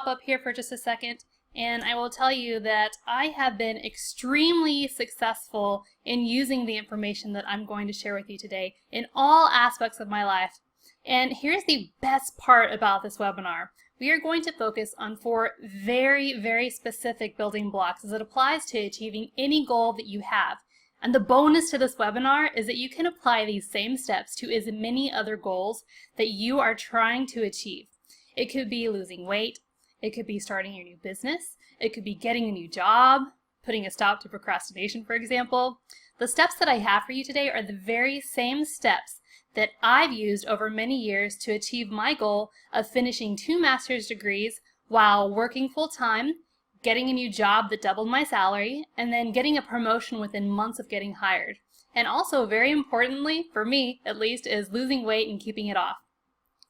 Up here for just a second, and I will tell you that I have been extremely successful in using the information that I'm going to share with you today in all aspects of my life. And here's the best part about this webinar. We are going to focus on 4 very, very specific building blocks as it applies to achieving any goal that you have. And the bonus to this webinar is that you can apply these same steps to as many other goals that you are trying to achieve. It could be losing weight, it could be starting your new business, it could be getting a new job, putting a stop to procrastination, for example. The steps that I have for you today are the very same steps that I've used over many years to achieve my goal of finishing 2 master's degrees while working full-time, getting a new job that doubled my salary, and then getting a promotion within months of getting hired. And also, very importantly, for me at least, is losing weight and keeping it off.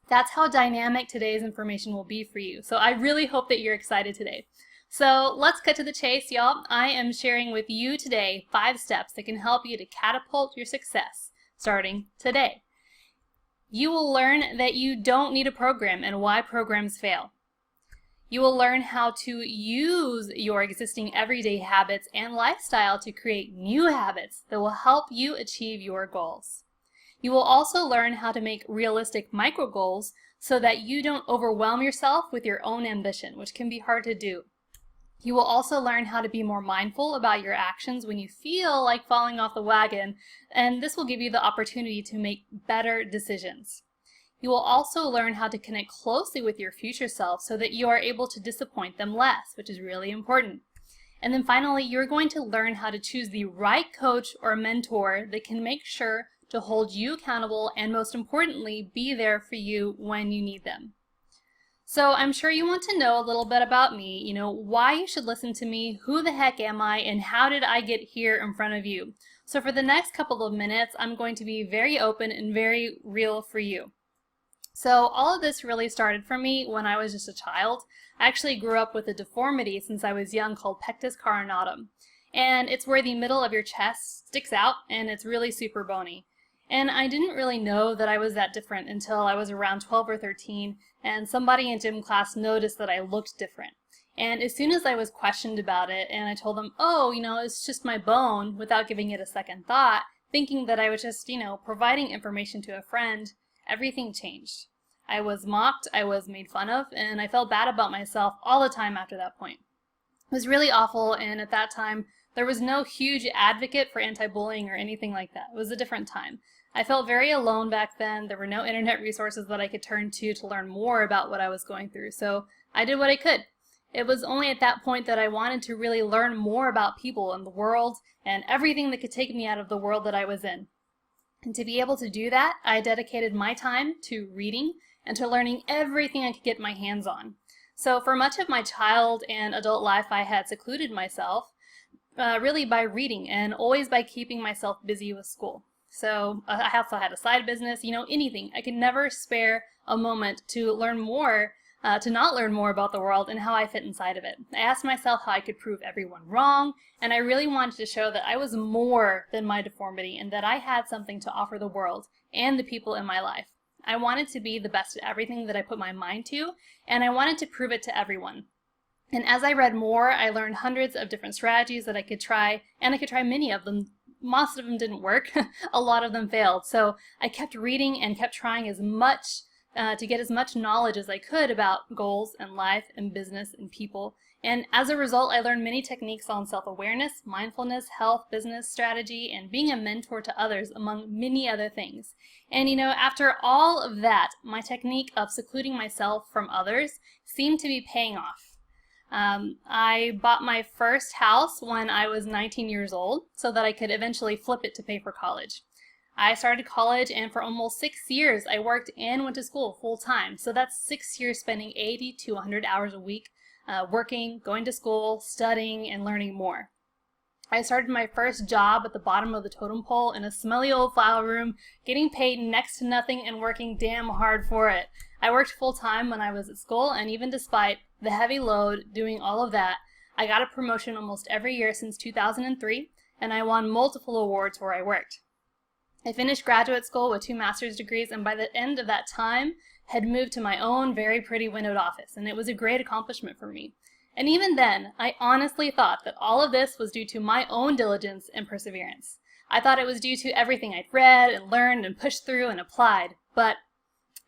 That's how dynamic today's information will be for you. So I really hope that you're excited today. So let's cut to the chase, y'all. I am sharing with you today 5 steps that can help you to catapult your success starting today. You will learn that you don't need a program and why programs fail. You will learn how to use your existing everyday habits and lifestyle to create new habits that will help you achieve your goals. You will also learn how to make realistic micro goals so that you don't overwhelm yourself with your own ambition, which can be hard to do. You will also learn how to be more mindful about your actions when you feel like falling off the wagon, and this will give you the opportunity to make better decisions. You will also learn how to connect closely with your future self so that you are able to disappoint them less, which is really important. And then finally, you're going to learn how to choose the right coach or mentor that can make sure to hold you accountable and, most importantly, be there for you when you need them. So I'm sure you want to know a little bit about me, why you should listen to me, who the heck am I, and how did I get here in front of you. So for the next couple of minutes, I'm going to be very open and very real for you. So all of this really started for me when I was just a child. I actually grew up with a deformity since I was young called pectus carinatum. And it's where the middle of your chest sticks out and it's really super bony. And I didn't really know that I was that different until I was around 12 or 13, and somebody in gym class noticed that I looked different. And as soon as I was questioned about it, and I told them, oh, it's just my bone, without giving it a second thought, thinking that I was just, providing information to a friend, everything changed. I was mocked, I was made fun of, and I felt bad about myself all the time after that point. It was really awful, and at that time, there was no huge advocate for anti-bullying or anything like that. It was a different time. I felt very alone back then. There were no internet resources that I could turn to learn more about what I was going through, so I did what I could. It was only at that point that I wanted to really learn more about people and the world and everything that could take me out of the world that I was in. And to be able to do that, I dedicated my time to reading and to learning everything I could get my hands on. So for much of my child and adult life, I had secluded myself really by reading and always by keeping myself busy with school. So I also had a side business, anything. I could never spare a moment to learn more, to not learn more about the world and how I fit inside of it. I asked myself how I could prove everyone wrong, and I really wanted to show that I was more than my deformity and that I had something to offer the world and the people in my life. I wanted to be the best at everything that I put my mind to, and I wanted to prove it to everyone. And as I read more, I learned hundreds of different strategies that I could try, and I could try many of them. Most of them didn't work. A lot of them failed. So I kept reading and kept trying as much to get as much knowledge as I could about goals and life and business and people. And as a result, I learned many techniques on self-awareness, mindfulness, health, business strategy, and being a mentor to others, among many other things. And after all of that, my technique of secluding myself from others seemed to be paying off. I bought my first house when I was 19 years old so that I could eventually flip it to pay for college. I started college, and for almost 6 years I worked and went to school full time. So that's 6 years spending 80 to 100 hours a week working, going to school, studying, and learning more. I started my first job at the bottom of the totem pole in a smelly old file room, getting paid next to nothing and working damn hard for it. I worked full-time when I was at school, and even despite the heavy load doing all of that, I got a promotion almost every year since 2003, and I won multiple awards where I worked. I finished graduate school with 2 master's degrees, and by the end of that time had moved to my own very pretty windowed office, and it was a great accomplishment for me. And even then, I honestly thought that all of this was due to my own diligence and perseverance. I thought it was due to everything I'd read and learned and pushed through and applied, but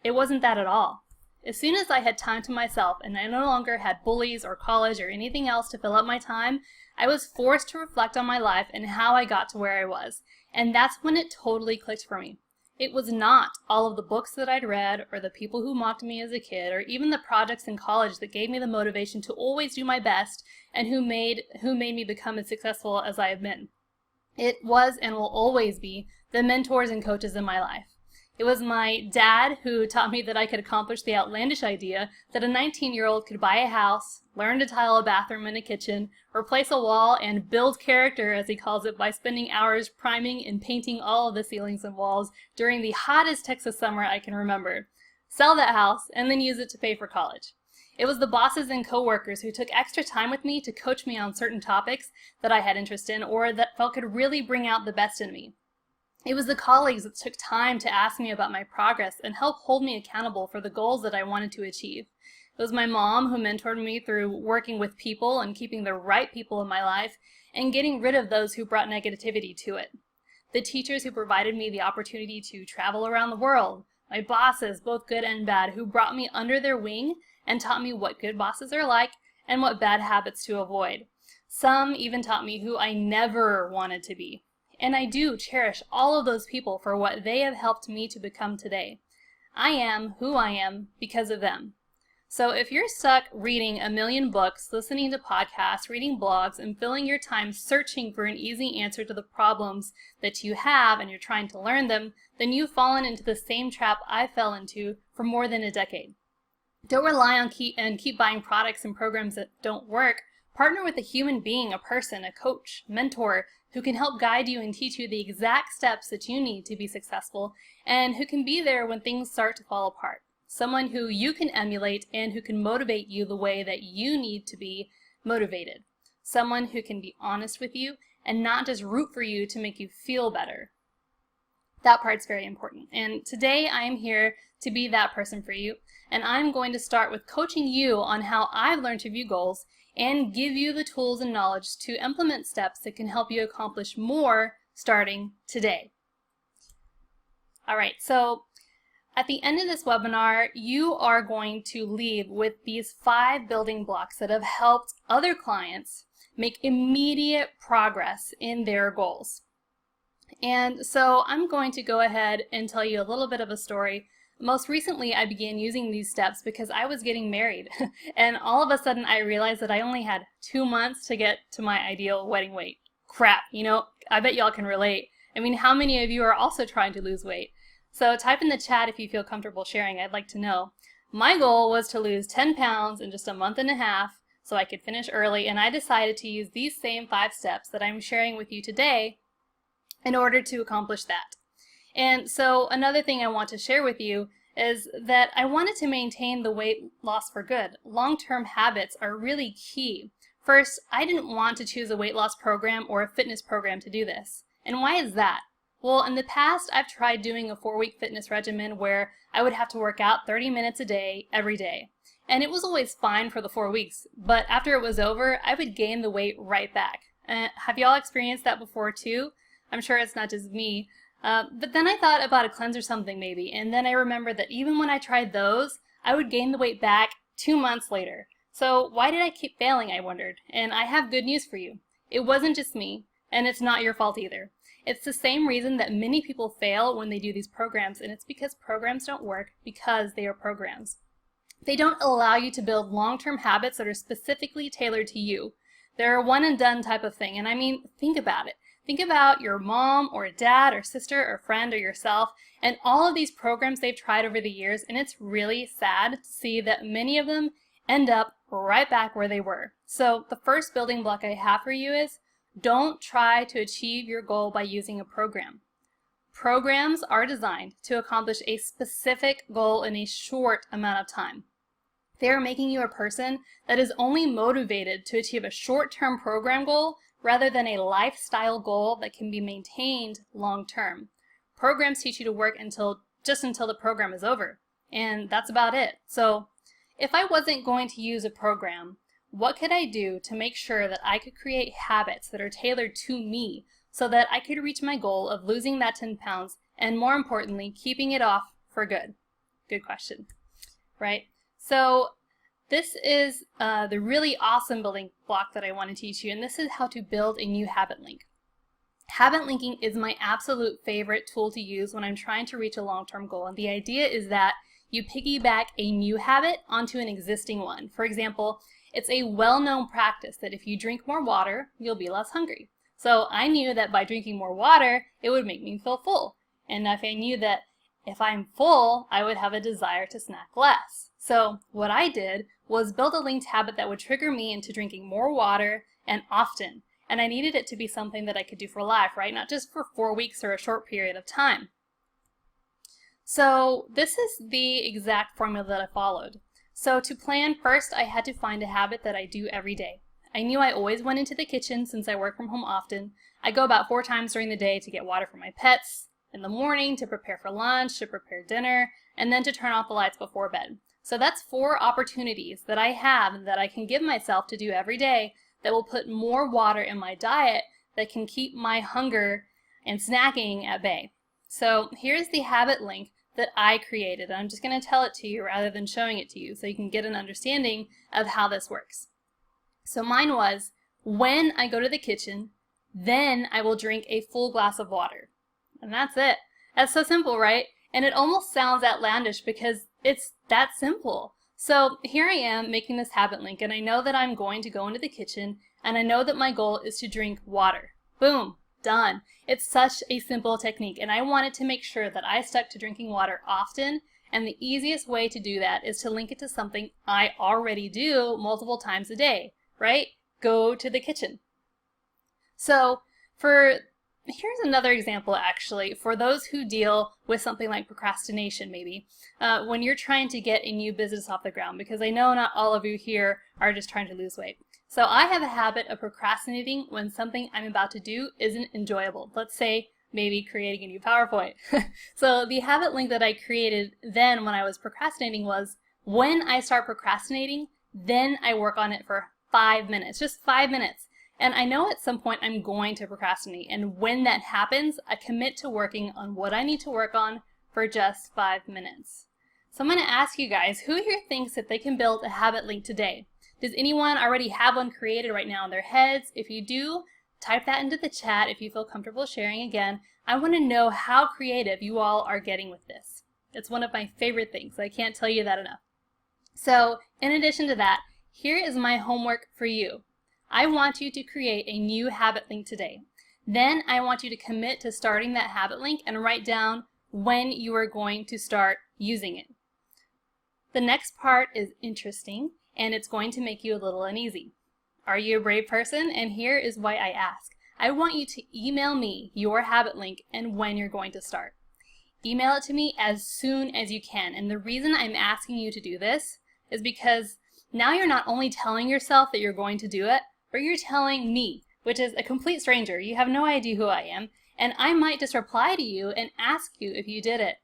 it wasn't that at all. As soon as I had time to myself and I no longer had bullies or college or anything else to fill up my time, I was forced to reflect on my life and how I got to where I was. And that's when it totally clicked for me. It was not all of the books that I'd read or the people who mocked me as a kid or even the projects in college that gave me the motivation to always do my best and who made me become as successful as I have been. It was and will always be the mentors and coaches in my life. It was my dad who taught me that I could accomplish the outlandish idea that a 19-year-old could buy a house, learn to tile a bathroom and a kitchen, replace a wall, and build character, as he calls it, by spending hours priming and painting all of the ceilings and walls during the hottest Texas summer I can remember, sell that house, and then use it to pay for college. It was the bosses and coworkers who took extra time with me to coach me on certain topics that I had interest in or that felt could really bring out the best in me. It was the colleagues that took time to ask me about my progress and help hold me accountable for the goals that I wanted to achieve. It was my mom who mentored me through working with people and keeping the right people in my life and getting rid of those who brought negativity to it. The teachers who provided me the opportunity to travel around the world. My bosses, both good and bad, who brought me under their wing and taught me what good bosses are like and what bad habits to avoid. Some even taught me who I never wanted to be. And I do cherish all of those people for what they have helped me to become today. I am who I am because of them. So if you're stuck reading a million books, listening to podcasts, reading blogs, and filling your time searching for an easy answer to the problems that you have and you're trying to learn them, then you've fallen into the same trap I fell into for more than a decade. Don't rely on keep buying products and programs that don't work. Partner with a human being, a person, a coach, mentor, who can help guide you and teach you the exact steps that you need to be successful and who can be there when things start to fall apart. Someone who you can emulate and who can motivate you the way that you need to be motivated. Someone who can be honest with you and not just root for you to make you feel better. That part's very important. And today I am here to be that person for you. And I'm going to start with coaching you on how I've learned to view goals and give you the tools and knowledge to implement steps that can help you accomplish more starting today. All right, so at the end of this webinar, you are going to leave with these 5 building blocks that have helped other clients make immediate progress in their goals. And so I'm going to go ahead and tell you a little bit of a story. Most recently, I began using these steps because I was getting married, and all of a sudden I realized that I only had 2 months to get to my ideal wedding weight. Crap, I bet y'all can relate. I mean, how many of you are also trying to lose weight? So type in the chat if you feel comfortable sharing. I'd like to know. My goal was to lose 10 pounds in just a month and a half so I could finish early, and I decided to use these same 5 steps that I'm sharing with you today in order to accomplish that. And so another thing I want to share with you is that I wanted to maintain the weight loss for good. Long-term habits are really key. First, I didn't want to choose a weight loss program or a fitness program to do this. And why is that? Well, in the past, I've tried doing a 4-week fitness regimen where I would have to work out 30 minutes a day, every day. And it was always fine for the 4 weeks, but after it was over, I would gain the weight right back. Have y'all experienced that before too? I'm sure it's not just me. But then I thought about a cleanse or something maybe, and then I remembered that even when I tried those, I would gain the weight back 2 months later. So why did I keep failing, I wondered? And I have good news for you. It wasn't just me, and it's not your fault either. It's the same reason that many people fail when they do these programs, and it's because programs don't work because they are programs. They don't allow you to build long-term habits that are specifically tailored to you. They're a one-and-done type of thing, and I mean, think about it. Think about your mom or dad or sister or friend or yourself and all of these programs they've tried over the years, and it's really sad to see that many of them end up right back where they were. So the first building block I have for you is don't try to achieve your goal by using a program. Programs are designed to accomplish a specific goal in a short amount of time. They are making you a person that is only motivated to achieve a short-term program goal rather than a lifestyle goal that can be maintained long-term. Programs teach you to work until the program is over. and that's about it. So if I wasn't going to use a program, what could I do to make sure that I could create habits that are tailored to me so that I could reach my goal of losing that 10 pounds and, more importantly, keeping it off for good? Good question, right? So this is the really awesome building block that I want to teach you, and this is how to build a new habit link. Habit linking is my absolute favorite tool to use when I'm trying to reach a long-term goal, and the idea is that you piggyback a new habit onto an existing one. For example, it's a well-known practice that if you drink more water, you'll be less hungry. So I knew that by drinking more water, it would make me feel full. And if I knew that if I'm full, I would have a desire to snack less. So what I did was build a linked habit that would trigger me into drinking more water and often. And I needed it to be something that I could do for life, right? Not just for 4 weeks or a short period of time. So this is the exact formula that I followed. So to plan, first I had to find a habit that I do every day. I knew I always went into the kitchen since I work from home often. I go about 4 times during the day to get water for my pets, in the morning to prepare for lunch, to prepare dinner, and then to turn off the lights before bed. So that's 4 opportunities that I have that I can give myself to do every day that will put more water in my diet that can keep my hunger and snacking at bay. So here's the habit link that I created. I'm just going to tell it to you rather than showing it to you so you can get an understanding of how this works. So mine was, when I go to the kitchen, then I will drink a full glass of water. And that's it. That's so simple, right? And it almost sounds outlandish because it's that simple. So here I am making this habit link, and I know that I'm going to go into the kitchen, and I know that my goal is to drink water. Boom, done. It's such a simple technique, and I wanted to make sure that I stuck to drinking water often, and the easiest way to do that is to link it to something I already do multiple times a day, right? Go to the kitchen. So here's another example, actually, for those who deal with something like procrastination, maybe, when you're trying to get a new business off the ground, because I know not all of you here are just trying to lose weight. So I have a habit of procrastinating when something I'm about to do isn't enjoyable. Let's say maybe creating a new PowerPoint. So the habit link that I created then when I was procrastinating was, when I start procrastinating, then I work on it for 5 minutes, just 5 minutes. And I know at some point I'm going to procrastinate, and when that happens, I commit to working on what I need to work on for just 5 minutes. So I'm going to ask you guys, who here thinks that they can build a habit link today? Does anyone already have one created right now in their heads? If you do, type that into the chat if you feel comfortable sharing again. I want to know how creative you all are getting with this. It's one of my favorite things. I can't tell you that enough. So in addition to that, here is my homework for you. I want you to create a new habit link today. Then I want you to commit to starting that habit link and write down when you are going to start using it. The next part is interesting, and it's going to make you a little uneasy. Are you a brave person? And here is why I ask. I want you to email me your habit link and when you're going to start. Email it to me as soon as you can. And the reason I'm asking you to do this is because now you're not only telling yourself that you're going to do it, but you're telling me, which is a complete stranger. You have no idea who I am, and I might just reply to you and ask you if you did it.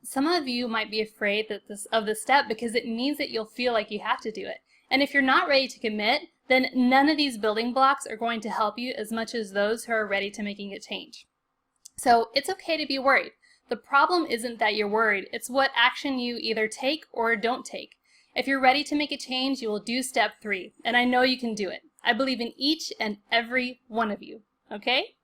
Some of you might be afraid of this step because it means that you'll feel like you have to do it. And if you're not ready to commit, then none of these building blocks are going to help you as much as those who are ready to making a change. So it's okay to be worried. The problem isn't that you're worried, it's what action you either take or don't take. If you're ready to make a change, you will do step 3, and I know you can do it. I believe in each and every one of you, okay?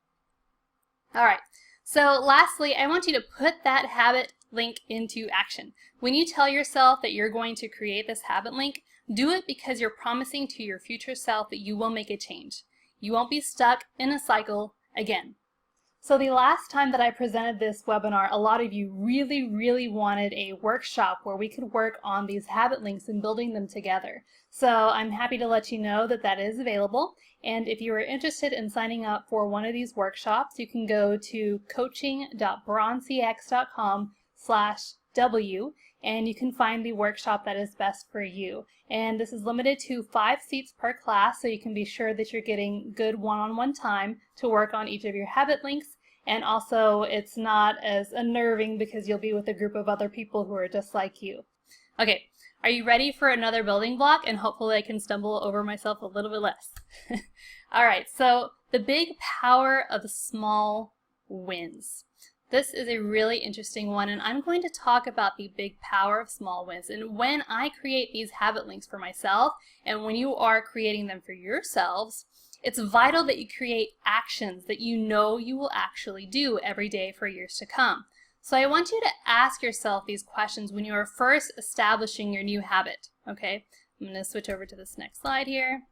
All right, so lastly, I want you to put that habit link into action. When you tell yourself that you're going to create this habit link, do it because you're promising to your future self that you will make a change. You won't be stuck in a cycle again. So the last time that I presented this webinar, a lot of you really wanted a workshop where we could work on these habit links and building them together. So I'm happy to let you know that that is available. And if you are interested in signing up for one of these workshops, you can go to coaching.bronzecx.com/W and you can find the workshop that is best for you. And this is limited to 5 seats per class, so you can be sure that you're getting good one-on-one time to work on each of your habit links. And also, it's not as unnerving because you'll be with a group of other people who are just like you. Okay, are you ready for another building block? And hopefully I can stumble over myself a little bit less. All right, so the big power of small wins. This is a really interesting one, and I'm going to talk about the big power of small wins. And when I create these habit links for myself, and when you are creating them for yourselves, it's vital that you create actions that you know you will actually do every day for years to come. So I want you to ask yourself these questions when you are first establishing your new habit, okay? I'm going to switch over to this next slide here.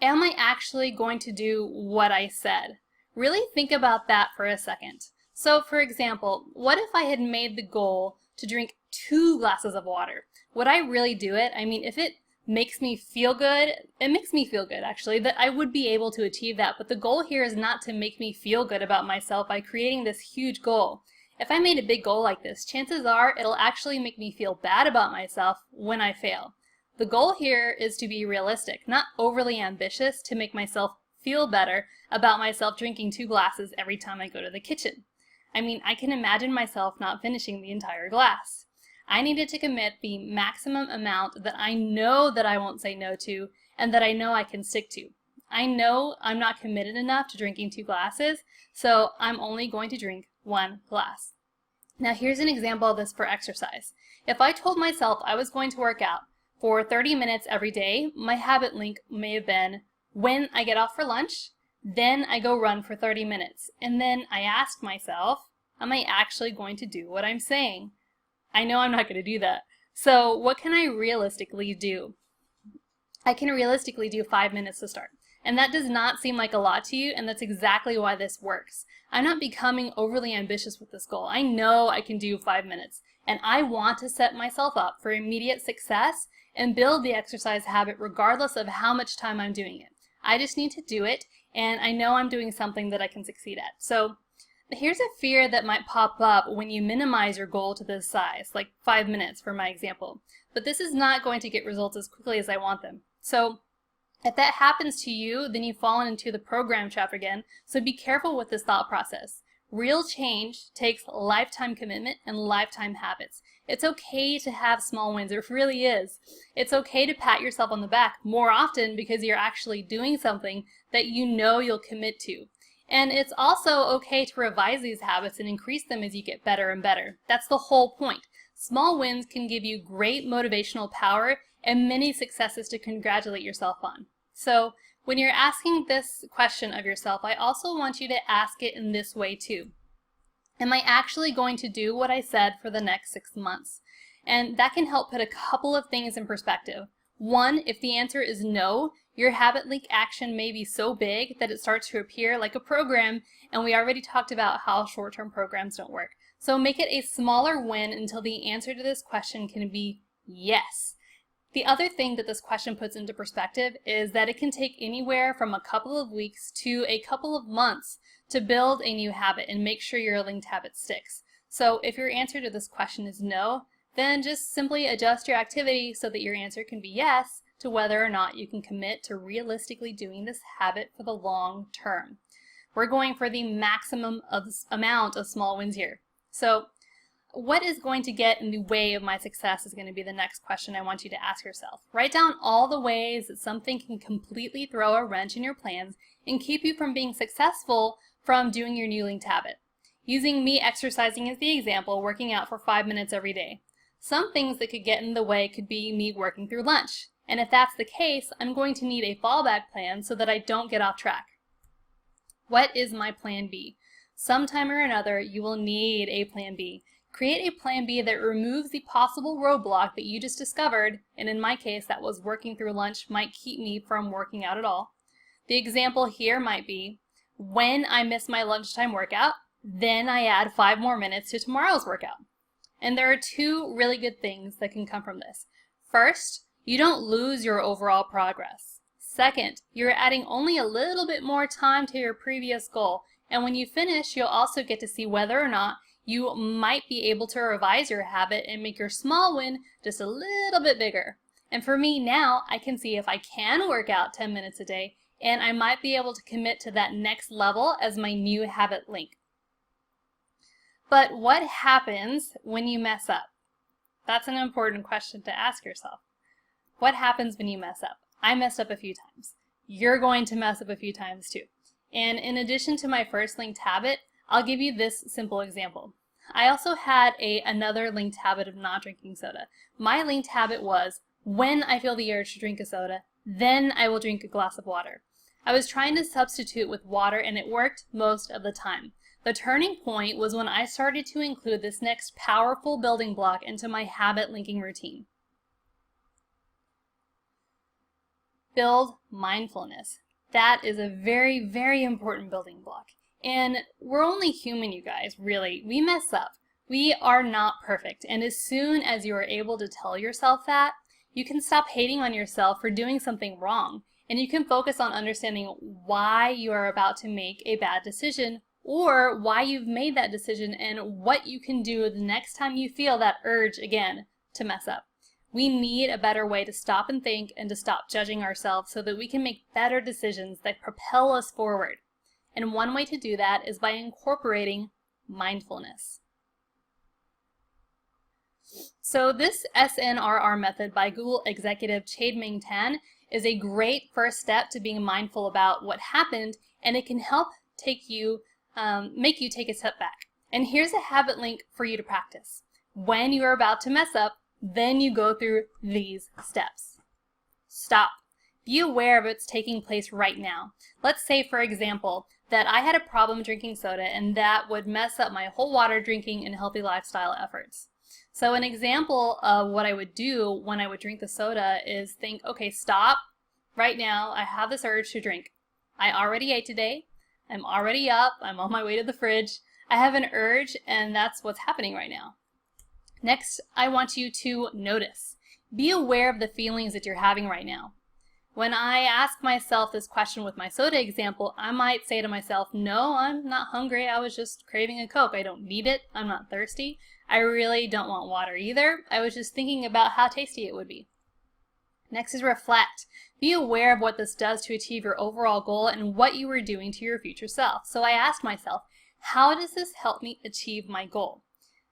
Am I actually going to do what I said? Really think about that for a second. So for example, what if I had made the goal to drink 2 glasses of water? Would I really do it? I mean, if it makes me feel good, it makes me feel good actually, that I would be able to achieve that. But the goal here is not to make me feel good about myself by creating this huge goal. If I made a big goal like this, chances are it'll actually make me feel bad about myself when I fail. The goal here is to be realistic, not overly ambitious to make myself feel better about myself drinking 2 glasses every time I go to the kitchen. I mean, I can imagine myself not finishing the entire glass. I needed to commit the maximum amount that I know that I won't say no to and that I know I can stick to. I know I'm not committed enough to drinking 2 glasses, so I'm only going to drink 1 glass. Now here's an example of this for exercise. If I told myself I was going to work out for 30 minutes every day, my habit link may have been when I get off for lunch, then I go run for 30 minutes. And then I ask myself, am I actually going to do what I'm saying? I know I'm not going to do that. So what can I realistically do? I can realistically do 5 minutes to start. And that does not seem like a lot to you, and that's exactly why this works. I'm not becoming overly ambitious with this goal. I know I can do 5 minutes, and I want to set myself up for immediate success and build the exercise habit regardless of how much time I'm doing it. I just need to do it, and I know I'm doing something that I can succeed at. So here's a fear that might pop up when you minimize your goal to this size, like 5 minutes for my example. But this is not going to get results as quickly as I want them. So if that happens to you, then you've fallen into the program trap again, so be careful with this thought process. Real change takes lifetime commitment and lifetime habits. It's okay to have small wins, it really is. It's okay to pat yourself on the back more often because you're actually doing something that you know you'll commit to. And it's also okay to revise these habits and increase them as you get better and better. That's the whole point. Small wins can give you great motivational power and many successes to congratulate yourself on. So when you're asking this question of yourself, I also want you to ask it in this way too. Am I actually going to do what I said for the next 6 months? And that can help put a couple of things in perspective. One, if the answer is no, your habit link action may be so big that it starts to appear like a program, and we already talked about how short-term programs don't work. So make it a smaller win until the answer to this question can be yes. The other thing that this question puts into perspective is that it can take anywhere from a couple of weeks to a couple of months to build a new habit and make sure your linked habit sticks. So if your answer to this question is no, then just simply adjust your activity so that your answer can be yes to whether or not you can commit to realistically doing this habit for the long term. We're going for the maximum amount of small wins here. So what is going to get in the way of my success is going to be the next question I want you to ask yourself. Write down all the ways that something can completely throw a wrench in your plans and keep you from being successful from doing your new linked habit. Using me exercising as the example, working out for 5 minutes every day. Some things that could get in the way could be me working through lunch. And if that's the case, I'm going to need a fallback plan so that I don't get off track. What is my plan B? Sometime or another, you will need a plan B. Create a plan B that removes the possible roadblock that you just discovered, and in my case, that was working through lunch might keep me from working out at all. The example here might be, when I miss my lunchtime workout, then I add 5 more minutes to tomorrow's workout. And there are 2 really good things that can come from this. First, you don't lose your overall progress. Second, you're adding only a little bit more time to your previous goal, and when you finish, you'll also get to see whether or not you might be able to revise your habit and make your small win just a little bit bigger. And for me now, I can see if I can work out 10 minutes a day, and I might be able to commit to that next level as my new habit link. But what happens when you mess up? That's an important question to ask yourself. What happens when you mess up? I messed up a few times. You're going to mess up a few times too. And in addition to my first linked habit, I'll give you this simple example. I also had another linked habit of not drinking soda. My linked habit was, when I feel the urge to drink a soda, then I will drink a glass of water. I was trying to substitute with water and it worked most of the time. The turning point was when I started to include this next powerful building block into my habit linking routine. Build mindfulness. That is a very, very important building block. And we're only human, you guys, really. We mess up. We are not perfect. And as soon as you are able to tell yourself that, you can stop hating on yourself for doing something wrong. And you can focus on understanding why you are about to make a bad decision, or why you've made that decision and what you can do the next time you feel that urge again to mess up. We need a better way to stop and think and to stop judging ourselves so that we can make better decisions that propel us forward. And one way to do that is by incorporating mindfulness. So this SNRR method by Google executive Chade-Ming Tan is a great first step to being mindful about what happened, and it can help make you take a step back. And here's a habit link for you to practice. When you are about to mess up, then you go through these steps. Stop. Be aware of what's taking place right now. Let's say, for example, that I had a problem drinking soda and that would mess up my whole water drinking and healthy lifestyle efforts. So an example of what I would do when I would drink the soda is think, okay, stop. Right now, I have this urge to drink. I already ate today. I'm already up. I'm on my way to the fridge. I have an urge, and that's what's happening right now. Next, I want you to notice. Be aware of the feelings that you're having right now. When I ask myself this question with my soda example, I might say to myself, no, I'm not hungry. I was just craving a Coke. I don't need it. I'm not thirsty. I really don't want water either. I was just thinking about how tasty it would be. Next is reflect. Be aware of what this does to achieve your overall goal and what you were doing to your future self. So I asked myself, how does this help me achieve my goal?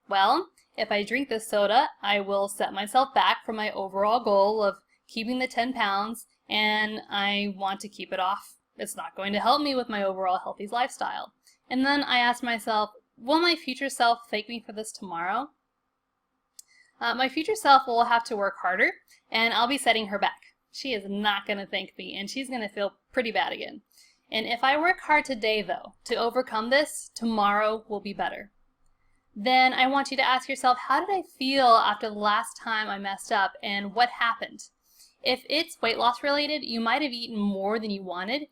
Well, if I drink this soda, I will set myself back from my overall goal of keeping the 10 pounds, and I want to keep it off. It's not going to help me with my overall healthy lifestyle. And then I asked myself, will my future self thank me for this tomorrow? My future self will have to work harder, and I'll be setting her back. She is not going to thank me, and she's going to feel pretty bad again. And if I work hard today, though, to overcome this, tomorrow will be better. Then I want you to ask yourself, how did I feel after the last time I messed up, and what happened? If it's weight loss related, you might have eaten more than you wanted,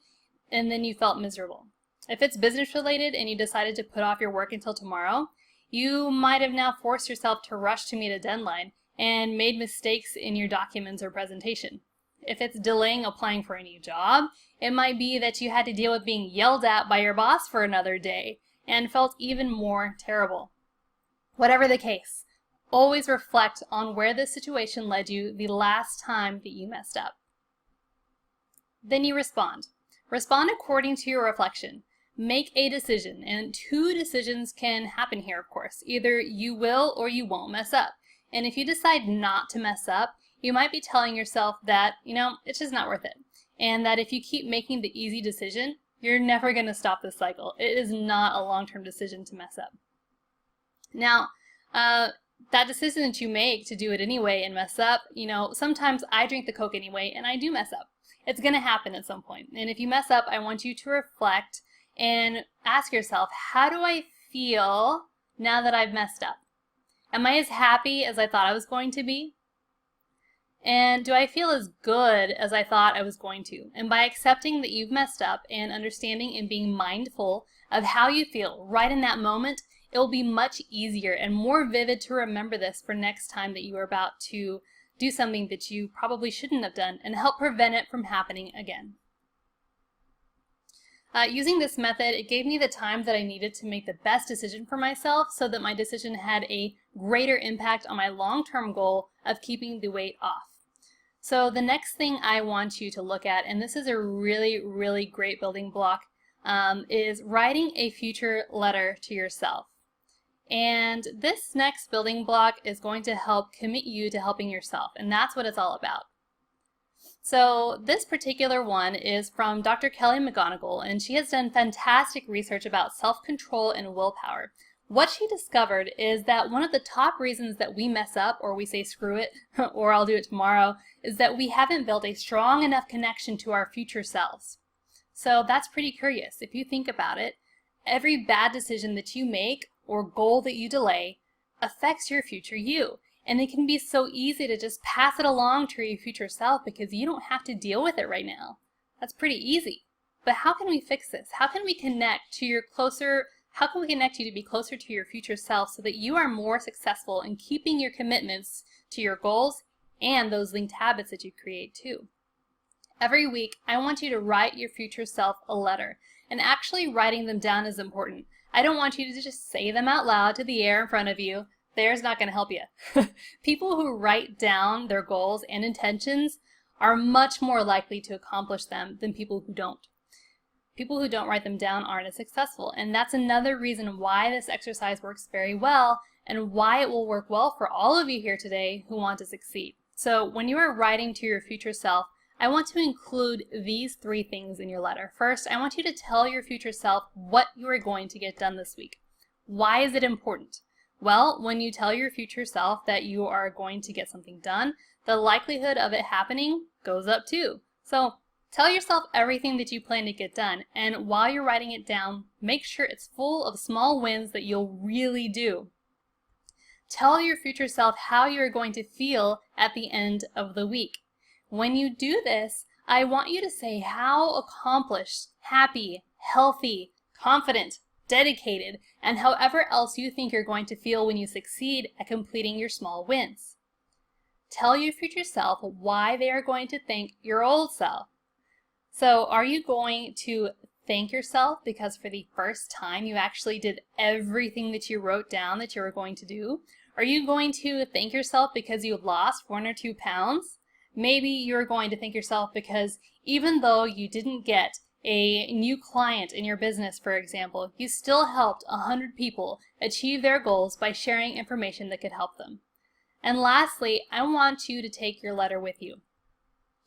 and then you felt miserable. If it's business related and you decided to put off your work until tomorrow, you might have now forced yourself to rush to meet a deadline and made mistakes in your documents or presentation. If it's delaying applying for a new job, it might be that you had to deal with being yelled at by your boss for another day and felt even more terrible. Whatever the case, always reflect on where this situation led you the last time that you messed up. Then you respond. Respond according to your reflection. Make a decision, and two decisions can happen here, of course. Either you will or you won't mess up. And if you decide not to mess up, you might be telling yourself that, it's just not worth it. And that if you keep making the easy decision, you're never going to stop this cycle. It is not a long-term decision to mess up. Now, that decision that you make to do it anyway and mess up, sometimes I drink the Coke anyway and I do mess up. It's going to happen at some point. And if you mess up, I want you to reflect and ask yourself, how do I feel now that I've messed up? Am I as happy as I thought I was going to be? And do I feel as good as I thought I was going to? And by accepting that you've messed up and understanding and being mindful of how you feel right in that moment, it will be much easier and more vivid to remember this for next time that you are about to do something that you probably shouldn't have done and help prevent it from happening again. Using this method, it gave me the time that I needed to make the best decision for myself so that my decision had a greater impact on my long-term goal of keeping the weight off. So the next thing I want you to look at, and this is a really, really great building block, is writing a future letter to yourself. And this next building block is going to help commit you to helping yourself, and that's what it's all about. So this particular one is from Dr. Kelly McGonigal, and she has done fantastic research about self-control and willpower. What she discovered is that one of the top reasons that we mess up, or we say screw it, or I'll do it tomorrow, is that we haven't built a strong enough connection to our future selves. So that's pretty curious. If you think about it, every bad decision that you make or goal that you delay affects your future you. And it can be so easy to just pass it along to your future self because you don't have to deal with it right now. That's pretty easy. But how can we fix this? How can we connect you to be closer to your future self so that you are more successful in keeping your commitments to your goals and those linked habits that you create too? Every week, I want you to write your future self a letter. And actually writing them down is important. I don't want you to just say them out loud to the air in front of you. There's not going to help you. People who write down their goals and intentions are much more likely to accomplish them than people who don't. People who don't write them down aren't as successful, and that's another reason why this exercise works very well and why it will work well for all of you here today who want to succeed. So when you are writing to your future self, I want to include these 3 things in your letter. First, I want you to tell your future self what you are going to get done this week. Why is it important? Well, when you tell your future self that you are going to get something done, the likelihood of it happening goes up too. So tell yourself everything that you plan to get done, and while you're writing it down, make sure it's full of small wins that you'll really do. Tell your future self how you're going to feel at the end of the week. When you do this, I want you to say how accomplished, happy, healthy, confident, dedicated, and however else you think you're going to feel when you succeed at completing your small wins. Tell your future self why they are going to thank your old self. So are you going to thank yourself because for the first time you actually did everything that you wrote down that you were going to do? Are you going to thank yourself because you lost 1 or 2 pounds? Maybe you're going to thank yourself because even though you didn't get a new client in your business, for example, you still helped 100 people achieve their goals by sharing information that could help them. And lastly, I want you to take your letter with you.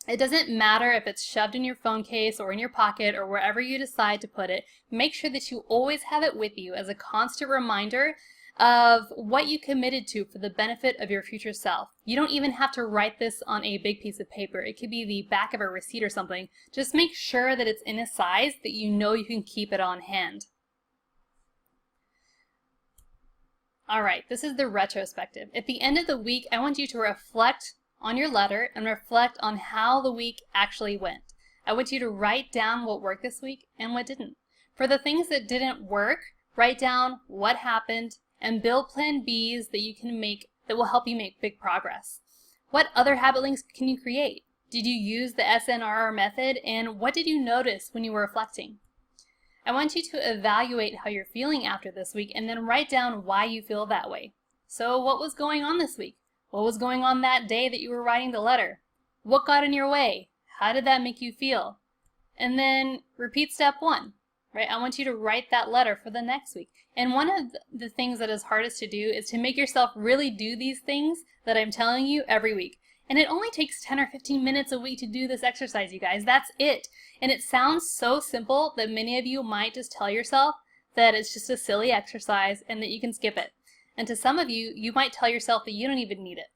It doesn't matter if it's shoved in your phone case or in your pocket or wherever you decide to put it. Make sure that you always have it with you as a constant reminder of what you committed to for the benefit of your future self. You don't even have to write this on a big piece of paper. It could be the back of a receipt or something. Just make sure that it's in a size that you know you can keep it on hand. All right, this is the retrospective. At the end of the week, I want you to reflect on your letter and reflect on how the week actually went. I want you to write down what worked this week and what didn't. For the things that didn't work, write down what happened and build plan Bs that you can make that will help you make big progress. What other habit links can you create? Did you use the SNRR method, and what did you notice when you were reflecting? I want you to evaluate how you're feeling after this week and then write down why you feel that way. So what was going on this week? What was going on that day that you were writing the letter? What got in your way? How did that make you feel? And then repeat step 1, right? I want you to write that letter for the next week. And one of the things that is hardest to do is to make yourself really do these things that I'm telling you every week. And it only takes 10 or 15 minutes a week to do this exercise, you guys. That's it. And it sounds so simple that many of you might just tell yourself that it's just a silly exercise and that you can skip it. And to some of you, you might tell yourself that you don't even need it.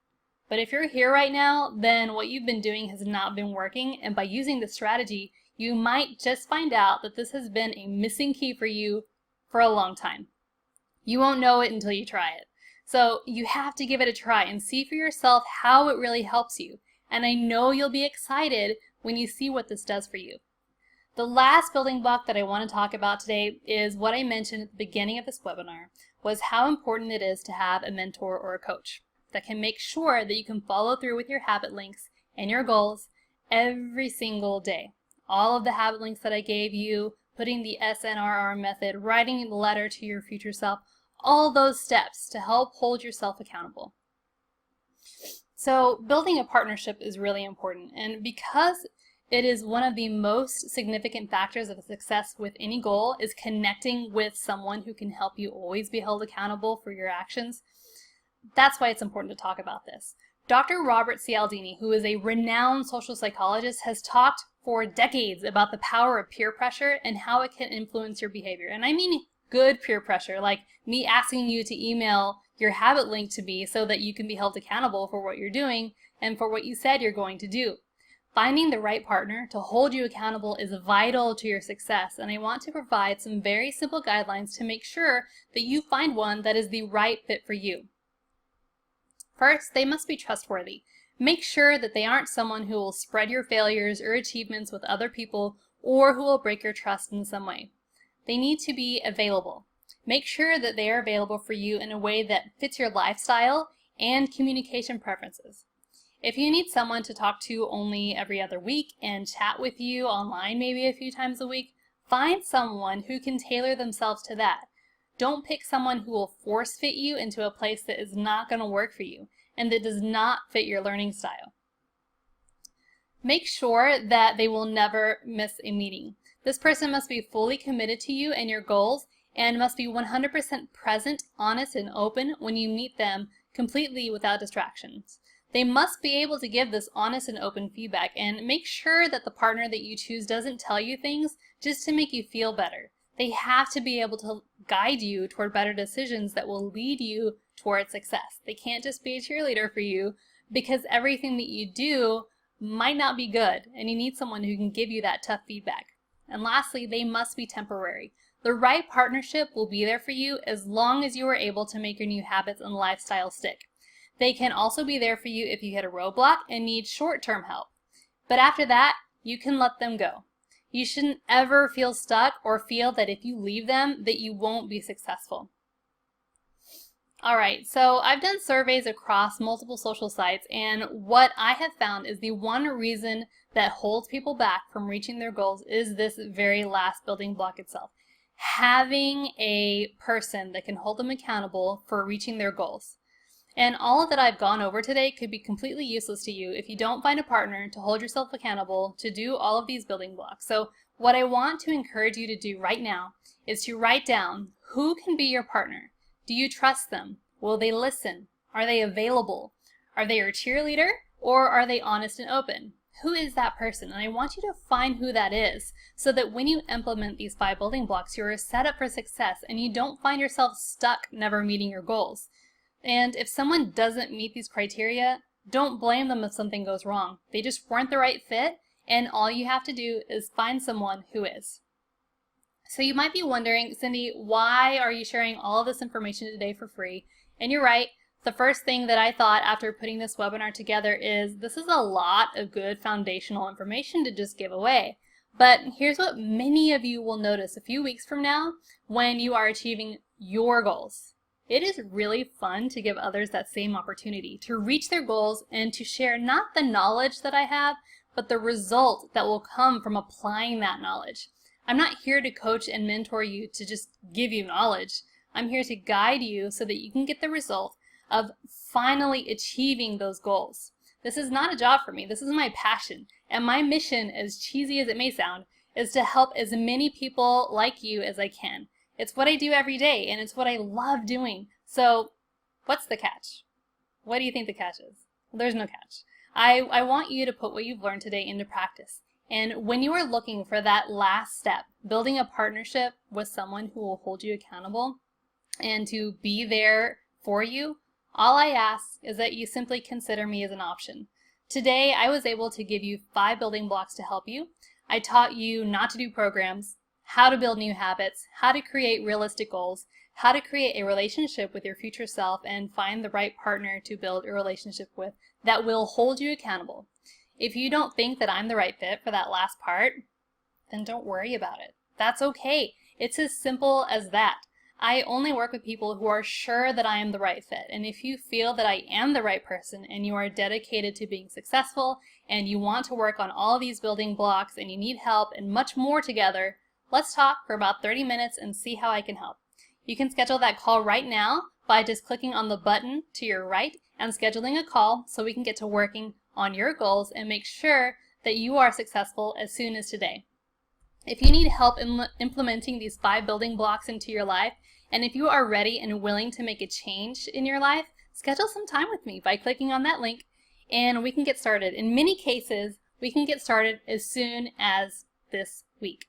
But if you're here right now, then what you've been doing has not been working. And by using this strategy, you might just find out that this has been a missing key for you for a long time. You won't know it until you try it. So you have to give it a try and see for yourself how it really helps you. And I know you'll be excited when you see what this does for you. The last building block that I want to talk about today is what I mentioned at the beginning of this webinar, was how important it is to have a mentor or a coach that can make sure that you can follow through with your habit links and your goals every single day. All of the habit links that I gave you, putting the SNRR method, writing the letter to your future self, all those steps to help hold yourself accountable. So building a partnership is really important, and because it is one of the most significant factors of success with any goal is connecting with someone who can help you always be held accountable for your actions. That's why it's important to talk about this. Dr. Robert Cialdini, who is a renowned social psychologist, has talked for decades about the power of peer pressure and how it can influence your behavior. And I mean good peer pressure, like me asking you to email your habit link to me so that you can be held accountable for what you're doing and for what you said you're going to do. Finding the right partner to hold you accountable is vital to your success, and I want to provide some very simple guidelines to make sure that you find one that is the right fit for you. First, they must be trustworthy. Make sure that they aren't someone who will spread your failures or achievements with other people or who will break your trust in some way. They need to be available. Make sure that they are available for you in a way that fits your lifestyle and communication preferences. If you need someone to talk to only every other week and chat with you online maybe a few times a week, find someone who can tailor themselves to that. Don't pick someone who will force fit you into a place that is not going to work for you and that does not fit your learning style. Make sure that they will never miss a meeting. This person must be fully committed to you and your goals and must be 100% present, honest, and open when you meet them completely without distractions. They must be able to give this honest and open feedback, and make sure that the partner that you choose doesn't tell you things just to make you feel better. They have to be able to guide you toward better decisions that will lead you toward success. They can't just be a cheerleader for you, because everything that you do might not be good, and you need someone who can give you that tough feedback. And lastly, they must be temporary. The right partnership will be there for you as long as you are able to make your new habits and lifestyle stick. They can also be there for you if you hit a roadblock and need short-term help. But after that, you can let them go. You shouldn't ever feel stuck or feel that if you leave them that you won't be successful. Alright, so I've done surveys across multiple social sites, and what I have found is the one reason that holds people back from reaching their goals is this very last building block itself. Having a person that can hold them accountable for reaching their goals. And all that I've gone over today could be completely useless to you if you don't find a partner to hold yourself accountable to do all of these building blocks. So what I want to encourage you to do right now is to write down who can be your partner. Do you trust them? Will they listen? Are they available? Are they your cheerleader, or are they honest and open? Who is that person? And I want you to find who that is so that when you implement these 5 building blocks, you're set up for success and you don't find yourself stuck never meeting your goals. And if someone doesn't meet these criteria, don't blame them if something goes wrong. They just weren't the right fit, and all you have to do is find someone who is. So you might be wondering, Cindy, why are you sharing all of this information today for free? And you're right. The first thing that I thought after putting this webinar together is this is a lot of good foundational information to just give away. But here's what many of you will notice a few weeks from now when you are achieving your goals. It is really fun to give others that same opportunity to reach their goals and to share not the knowledge that I have, but the result that will come from applying that knowledge. I'm not here to coach and mentor you to just give you knowledge. I'm here to guide you so that you can get the result of finally achieving those goals. This is not a job for me. This is my passion. And my mission, as cheesy as it may sound, is to help as many people like you as I can. It's what I do every day, and it's what I love doing. So what's the catch? What do you think the catch is? Well, there's no catch. I want you to put what you've learned today into practice. And when you are looking for that last step, building a partnership with someone who will hold you accountable and to be there for you, all I ask is that you simply consider me as an option. Today, I was able to give you 5 building blocks to help you. I taught you not to do programs, how to build new habits, how to create realistic goals, how to create a relationship with your future self, and find the right partner to build a relationship with that will hold you accountable. If you don't think that I'm the right fit for that last part, then don't worry about it. That's okay. It's as simple as that. I only work with people who are sure that I am the right fit. And if you feel that I am the right person and you are dedicated to being successful and you want to work on all these building blocks and you need help and much more together, let's talk for about 30 minutes and see how I can help. You can schedule that call right now by just clicking on the button to your right and scheduling a call so we can get to working on your goals and make sure that you are successful as soon as today. If you need help in implementing these 5 building blocks into your life, and if you are ready and willing to make a change in your life, schedule some time with me by clicking on that link and we can get started. In many cases, we can get started as soon as this week.